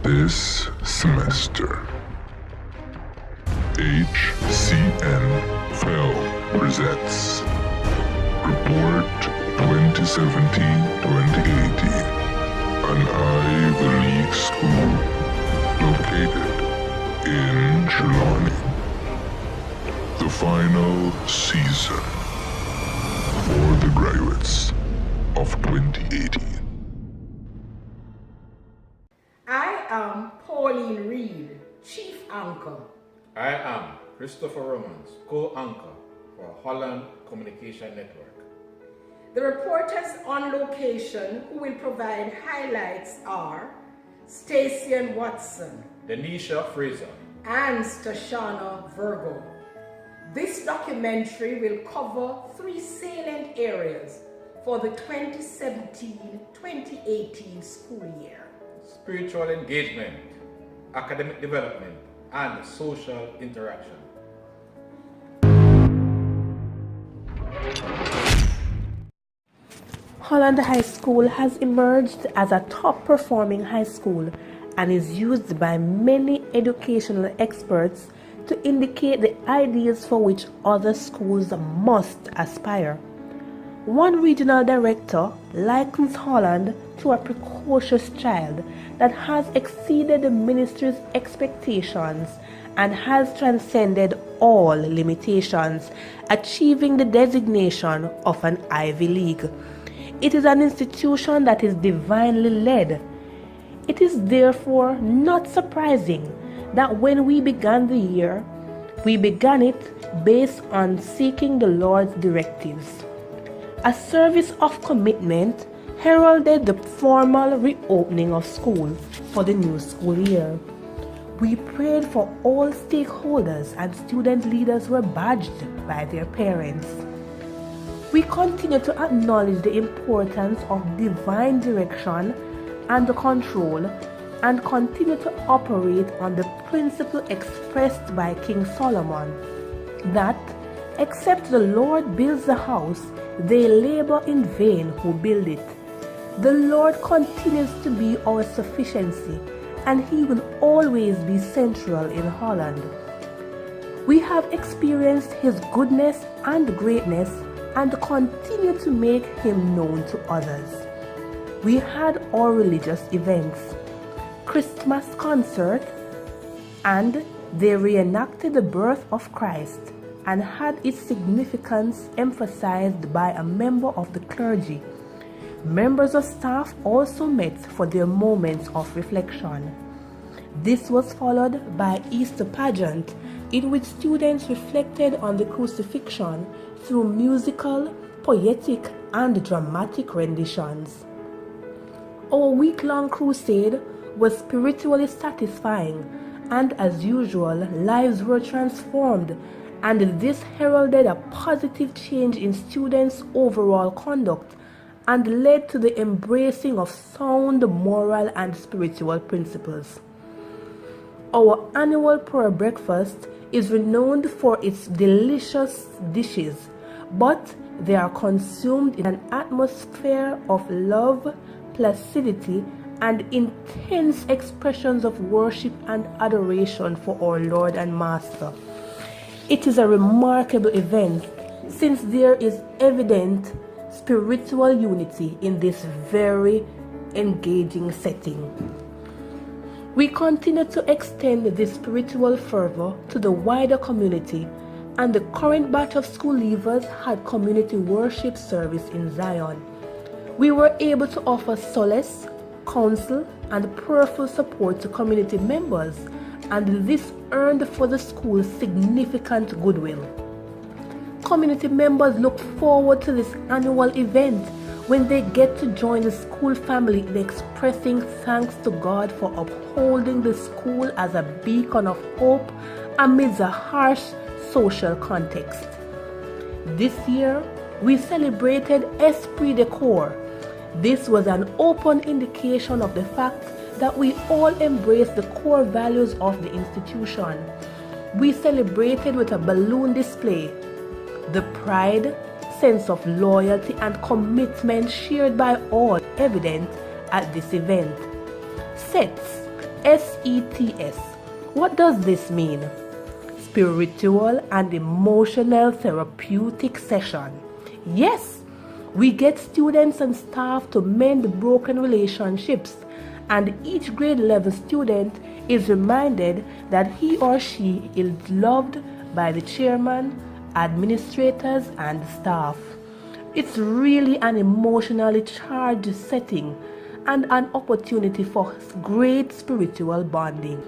This semester, HCN FEL presents Report 2017-2018, an Ivy League school located in Trelawney. The final season for the graduates of 2018. I am Pauline Reed, Chief Anchor. I am Christopher Romans, co-anchor for Holland Communication Network. The reporters on location who will provide highlights are Stacey Watson, Denisha Fraser, and Stashana Virgo. This documentary will cover 3 salient areas for the 2017-2018 school year: spiritual engagement, academic development, and social interaction. Holland High School has emerged as a top-performing high school and is used by many educational experts to indicate the ideals for which other schools must aspire. One regional director likens Holland to a precocious child that has exceeded the ministry's expectations and has transcended all limitations, achieving the designation of an Ivy League. It is an institution that is divinely led. It is therefore not surprising that when we began the year, we began it based on seeking the Lord's directives. A service of commitment heralded the formal reopening of school for the new school year. We prayed for all stakeholders, and student leaders were badged by their parents. We continue to acknowledge the importance of divine direction and control, and continue to operate on the principle expressed by King Solomon, that except the Lord builds the house, they labor in vain who build it. The Lord continues to be our sufficiency, and He will always be central in Holland. We have experienced His goodness and greatness and continue to make Him known to others. We had our religious events, Christmas concert, and they reenacted the birth of Christ and had its significance emphasized by a member of the clergy. Members of staff also met for their moments of reflection. This was followed by Easter pageant, in which students reflected on the crucifixion through musical, poetic, and dramatic renditions. Our week-long crusade was spiritually satisfying, and as usual, lives were transformed, and this heralded a positive change in students' overall conduct and led to the embracing of sound moral and spiritual principles. Our annual prayer breakfast is renowned for its delicious dishes, but they are consumed in an atmosphere of love, placidity, and intense expressions of worship and adoration for our Lord and Master. It is a remarkable event, since there is evident spiritual unity in this very engaging setting. We continue to extend this spiritual fervor to the wider community, and the current batch of school leavers had community worship service in Zion. We were able to offer solace, counsel, and prayerful support to community members, and this earned for the school significant goodwill. Community members look forward to this annual event when they get to join the school family in expressing thanks to God for upholding the school as a beacon of hope amidst a harsh social context. This year, we celebrated Esprit de Corps. This was an open indication of the fact that we all embrace the core values of the institution. We celebrated with a balloon display. The pride, sense of loyalty, and commitment shared by all evident at this event. Sets, SETS. What does this mean? Spiritual and emotional therapeutic session. Yes, we get students and staff to mend broken relationships, and each grade level student is reminded that he or she is loved by the chairman, administrators, and staff. It's really an emotionally charged setting and an opportunity for great spiritual bonding.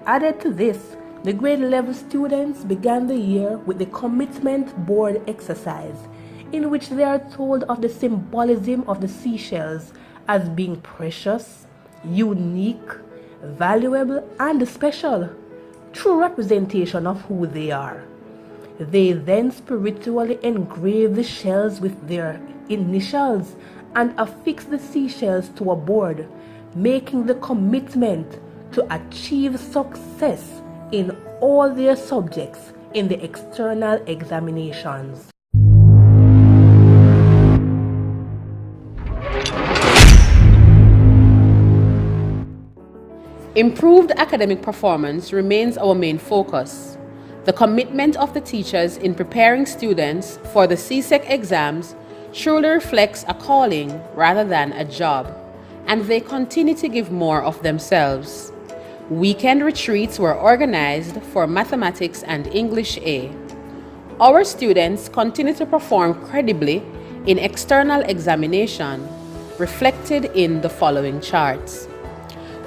Added to this, the grade level students began the year with the commitment board exercise, in which they are told of the symbolism of the seashells as being precious, unique, valuable, and special, true representation of who they are. They then spiritually engrave the shells with their initials and affix the seashells to a board, making the commitment to achieve success in all their subjects in the external examinations. Improved academic performance remains our main focus. The commitment of the teachers in preparing students for the CSEC exams truly reflects a calling rather than a job, and they continue to give more of themselves. Weekend retreats were organized for mathematics and English A. Our students continue to perform credibly in external examination, reflected in the following charts.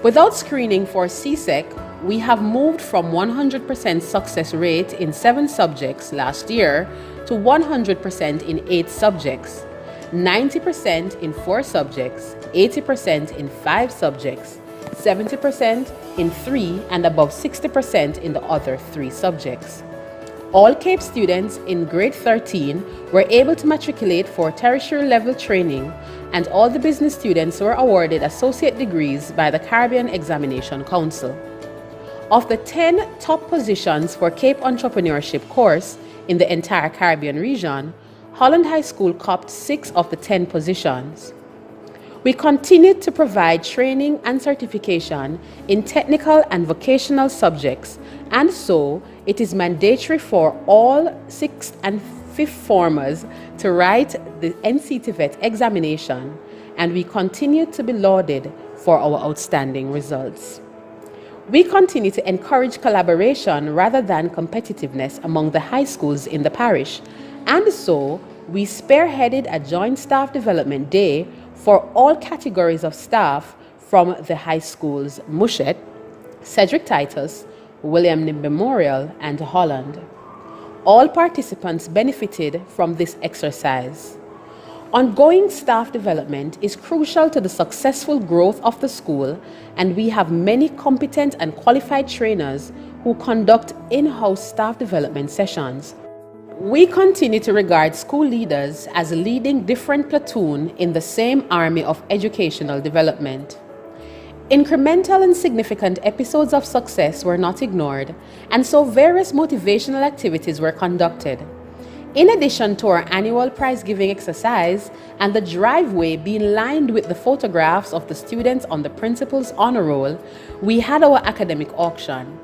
Without screening for CSEC, we have moved from 100% success rate in 7 subjects last year to 100% in 8 subjects, 90% in 4 subjects, 80% in 5 subjects, 70% in 3, and above 60% in the other 3 subjects. All CAPE students in grade 13 were able to matriculate for tertiary level training, and all the business students were awarded associate degrees by the Caribbean Examination Council. Of the 10 top positions for CAPE Entrepreneurship course in the entire Caribbean region, Holland High School copped 6 of the 10 positions. We continued to provide training and certification in technical and vocational subjects, and so it is mandatory for all 6th and 5th formers to write the NCTVET examination, and we continue to be lauded for our outstanding results. We continue to encourage collaboration rather than competitiveness among the high schools in the parish, and so we spearheaded a joint staff development day for all categories of staff from the high schools Mushet, Cedric Titus, William Knibb Memorial, and Holland. All participants benefited from this exercise. Ongoing staff development is crucial to the successful growth of the school, and we have many competent and qualified trainers who conduct in-house staff development sessions. We continue to regard school leaders as leading different platoon in the same army of educational development. Incremental and significant episodes of success were not ignored, and so various motivational activities were conducted. In addition to our annual prize-giving exercise and the driveway being lined with the photographs of the students on the principal's honor roll, we had our academic auction.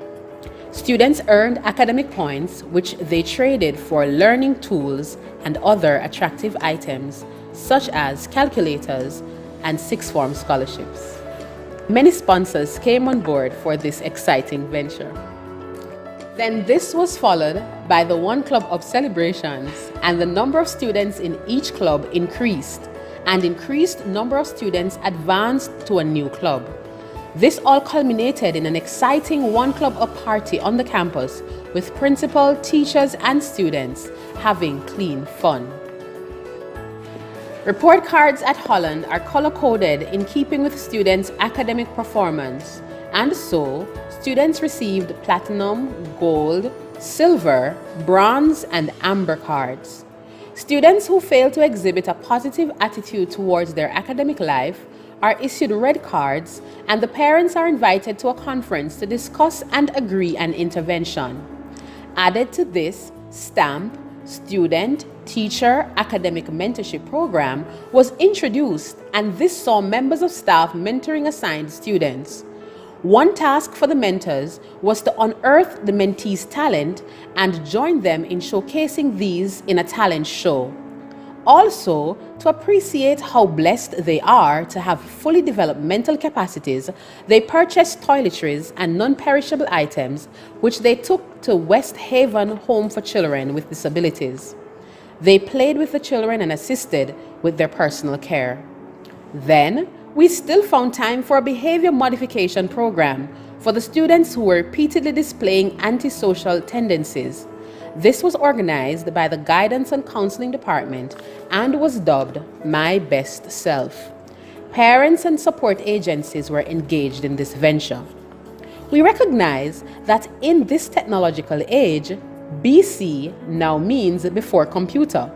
Students earned academic points, which they traded for learning tools and other attractive items, such as calculators and sixth form scholarships. Many sponsors came on board for this exciting venture. Then this was followed by the One Club Up celebrations, and the number of students in each club increased, and increased number of students advanced to a new club. This all culminated in an exciting One Club Up party on the campus, with principal, teachers, and students having clean fun. Report cards at Holland are color-coded in keeping with students' academic performance, and so students received platinum, gold, silver, bronze, and amber cards. Students who fail to exhibit a positive attitude towards their academic life are issued red cards, and the parents are invited to a conference to discuss and agree an intervention. Added to this, STAMP, Student Teacher Academic Mentorship Program, was introduced, and this saw members of staff mentoring assigned students. One task for the mentors was to unearth the mentees' talent and join them in showcasing these in a talent show. Also, to appreciate how blessed they are to have fully developed mental capacities, they purchased toiletries and non-perishable items which they took to West Haven Home for Children with Disabilities. They played with the children and assisted with their personal care. Then, we still found time for a behavior modification program for the students who were repeatedly displaying antisocial tendencies. This was organized by the Guidance and Counseling Department and was dubbed My Best Self. Parents and support agencies were engaged in this venture. We recognize that in this technological age, BC now means before computer,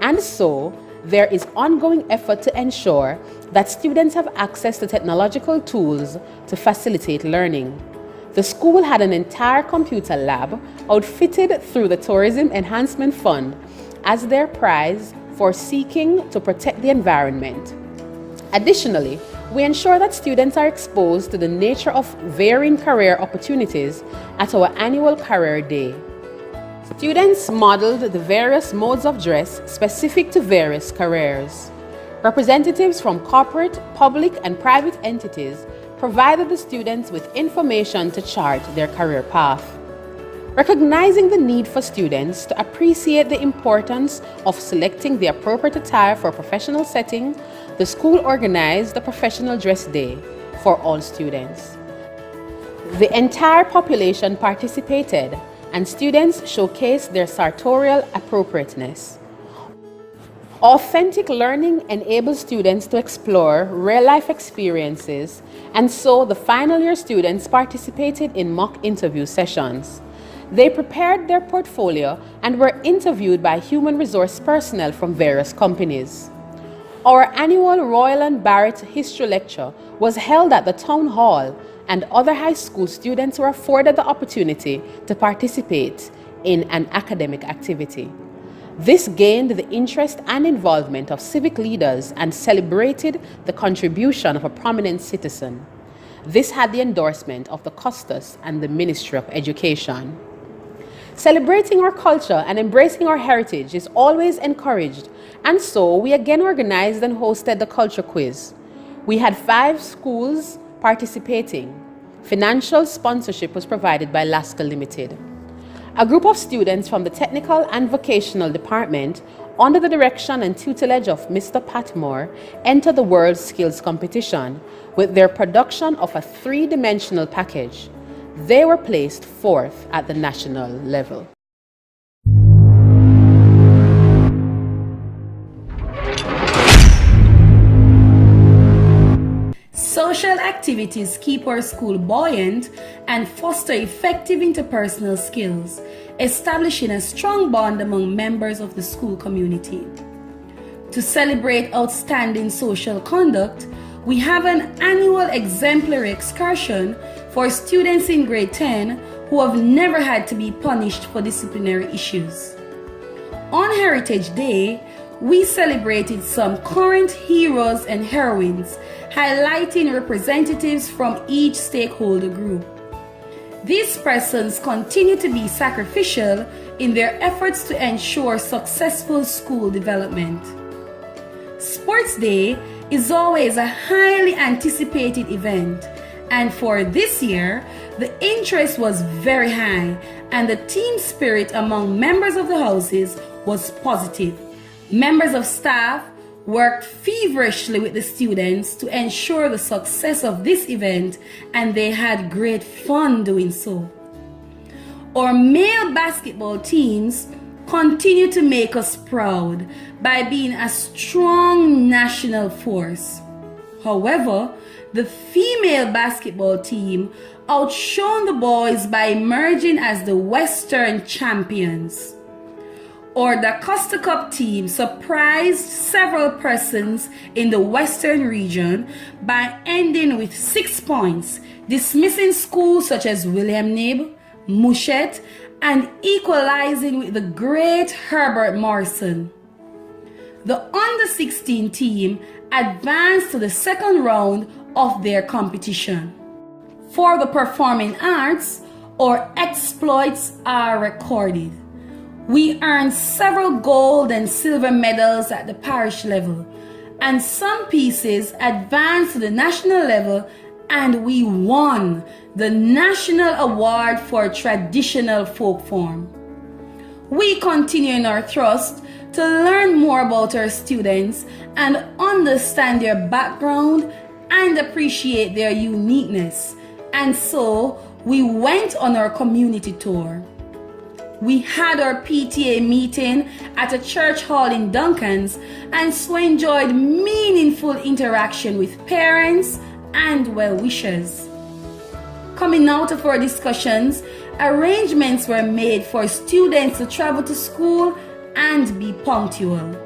and so there is ongoing effort to ensure that students have access to technological tools to facilitate learning. The school had an entire computer lab outfitted through the Tourism Enhancement Fund as their prize for seeking to protect the environment. Additionally, we ensure that students are exposed to the nature of varying career opportunities at our annual Career Day. Students modeled the various modes of dress specific to various careers. Representatives from corporate, public, and private entities provided the students with information to chart their career path. Recognizing the need for students to appreciate the importance of selecting the appropriate attire for a professional setting, the school organized the Professional Dress Day for all students. The entire population participated, and students showcased their sartorial appropriateness. Authentic learning enables students to explore real-life experiences, and so the final year students participated in mock interview sessions. They prepared their portfolio and were interviewed by human resource personnel from various companies. Our annual Royal and Barrett History Lecture was held at the Town Hall, and other high school students were afforded the opportunity to participate in an academic activity. This gained the interest and involvement of civic leaders and celebrated the contribution of a prominent citizen. This had the endorsement of the Custos and the Ministry of Education. Celebrating our culture and embracing our heritage is always encouraged, and so we again organized and hosted the Culture Quiz. We had 5 schools participating. Financial sponsorship was provided by Lasker Limited. A group of students from the Technical and Vocational Department, under the direction and tutelage of Mr. Patmore, entered the World Skills Competition with their production of a 3-dimensional package. They were placed 4th at the national level. Social activities keep our school buoyant and foster effective interpersonal skills, establishing a strong bond among members of the school community. To celebrate outstanding social conduct, we have an annual exemplary excursion for students in grade 10 who have never had to be punished for disciplinary issues. On Heritage Day, we celebrated some current heroes and heroines, highlighting representatives from each stakeholder group. These persons continue to be sacrificial in their efforts to ensure successful school development. Sports Day is always a highly anticipated event, and for this year, the interest was very high and the team spirit among members of the houses was positive. Members of staff worked feverishly with the students to ensure the success of this event, and they had great fun doing so. Our male basketball teams continue to make us proud by being a strong national force. However, the female basketball team outshone the boys by emerging as the Western champions. Or the Costa Cup team surprised several persons in the Western region by ending with 6 points, dismissing schools such as William Knibb, Mouchet, and equalizing with the great Herbert Morrison. The under-16 team advanced to the second round of their competition. for the performing arts or exploits are recorded. We earned several gold and silver medals at the parish level, and some pieces advanced to the national level, and we won the National Award for Traditional Folk Form. We continue in our thrust to learn more about our students and understand their background and appreciate their uniqueness. And so we went on our community tour. We had our PTA meeting at a church hall in Duncan's and so enjoyed meaningful interaction with parents and well-wishers. Coming out of our discussions, arrangements were made for students to travel to school and be punctual.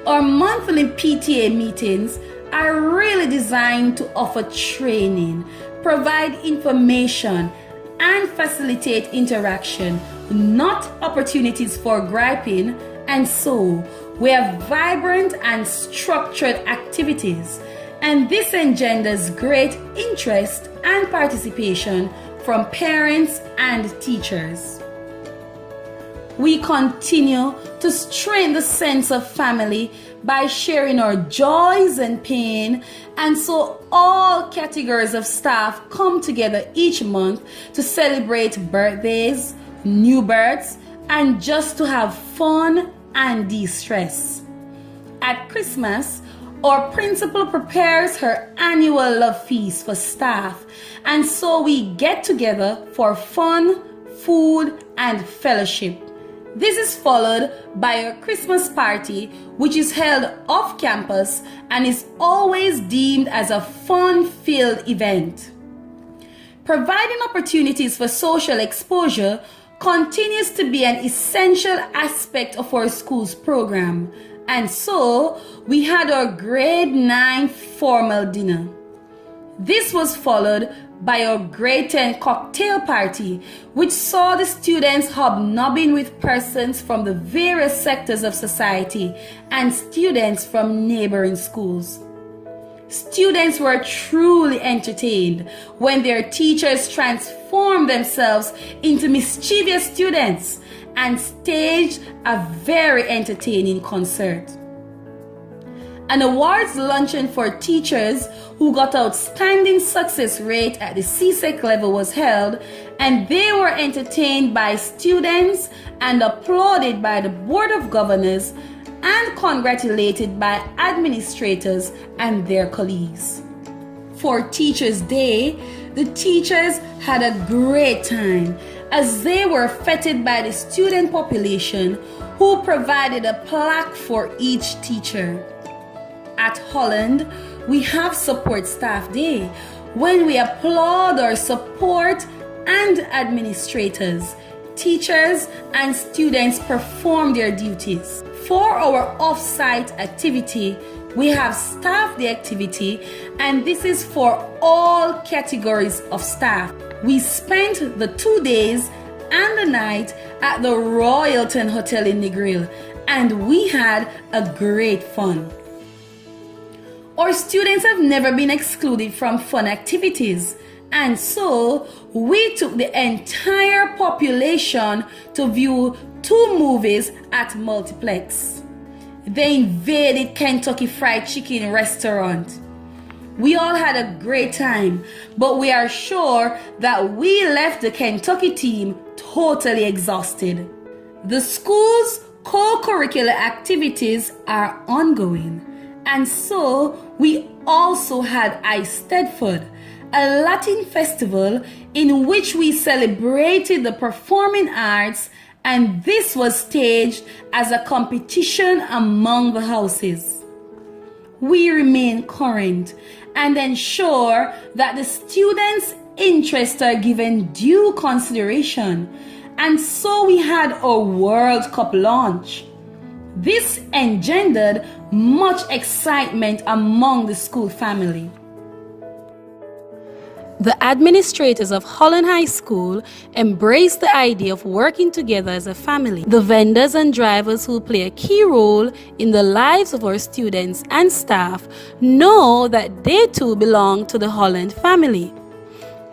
Our monthly PTA meetings are really designed to offer training, provide information, and facilitate interaction, not opportunities for griping, and so we have vibrant and structured activities, and this engenders great interest and participation from parents and teachers. We continue to strengthen the sense of family by sharing our joys and pain, and so all categories of staff come together each month to celebrate birthdays, new births, and just to have fun and de-stress. At Christmas, our principal prepares her annual love feast for staff, and so we get together for fun, food, and fellowship. This is followed by a Christmas party, which is held off campus and is always deemed as a fun-filled event. Providing opportunities for social exposure continues to be an essential aspect of our school's program, and so we had our grade 9 formal dinner. This was followed by our grade 10 cocktail party, which saw the students hobnobbing with persons from the various sectors of society and students from neighboring schools. Students were truly entertained when their teachers transformed themselves into mischievous students and staged a very entertaining concert. An awards luncheon for teachers who got outstanding success rate at the CSEC level was held, and they were entertained by students and applauded by the Board of Governors and congratulated by administrators and their colleagues. For Teachers' Day, the teachers had a great time as they were feted by the student population who provided a plaque for each teacher. At Holland, we have Support Staff Day when we applaud our support and administrators. Teachers and students perform their duties. For our off-site activity, we have Staff Day activity, and this is for all categories of staff. We spent the 2 days and the night at the Royalton Hotel in Negril, and we had a great fun. Our students have never been excluded from fun activities, and so we took the entire population to view 2 movies at Multiplex. They invaded Kentucky Fried Chicken restaurant. We all had a great time, but we are sure that we left the Kentucky team totally exhausted. The school's co-curricular activities are ongoing, and so we also had Eisteddfod, a Latin festival in which we celebrated the performing arts, and this was staged as a competition among the houses. We remain current and ensure that the students' interests are given due consideration, and so we had our World Cup launch. This engendered much excitement among the school family. The administrators of Holland High School embrace the idea of working together as a family. The vendors and drivers who play a key role in the lives of our students and staff know that they too belong to the Holland family.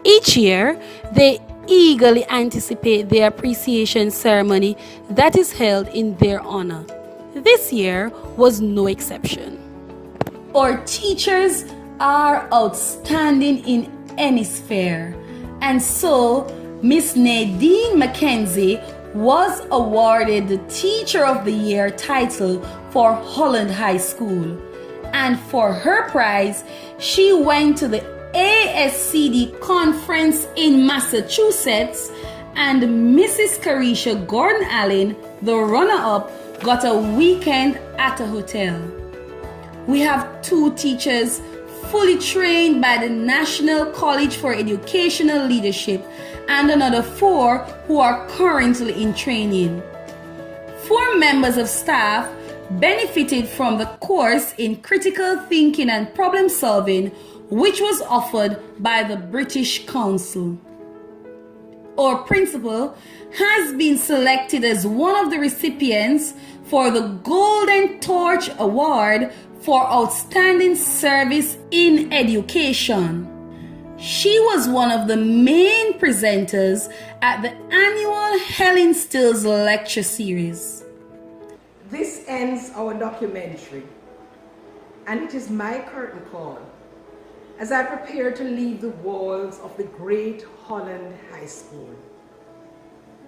Each year, they eagerly anticipate the appreciation ceremony that is held in their honor. This year was no exception. Our teachers are outstanding in any sphere, and so Miss Nadine Mackenzie was awarded the Teacher of the Year title for Holland High School. And for her prize, she went to the ASCD conference in Massachusetts, and Mrs. Carisha Gordon Allen, the runner-up, got a weekend at a hotel. We have 2 teachers fully trained by the National College for Educational Leadership and another 4 who are currently in training. 4 members of staff benefited from the course in critical thinking and problem solving, which was offered by the British Council. Our principal has been selected as one of the recipients for the Golden Torch Award for Outstanding Service in Education. She was one of the main presenters at the annual Helen Stills Lecture Series. This ends our documentary, and it is my curtain call as I prepare to leave the walls of the great Holland High School.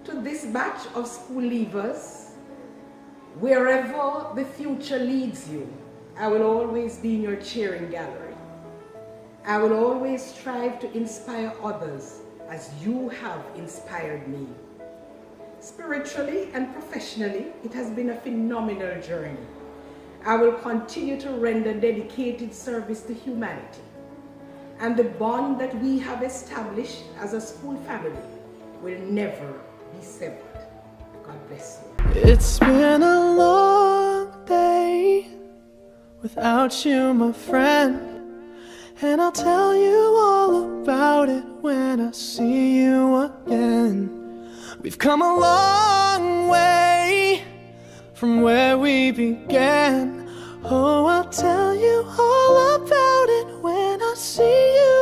To this batch of school leavers, wherever the future leads you, I will always be in your cheering gallery. I will always strive to inspire others as you have inspired me. Spiritually and professionally, it has been a phenomenal journey. I will continue to render dedicated service to humanity, and the bond that we have established as a school family will never be severed. God bless you. It's been a long day without you, my friend, and I'll tell you all about it when I see you again. We've come a long way from where we began. Oh, I'll tell you all about it when I see you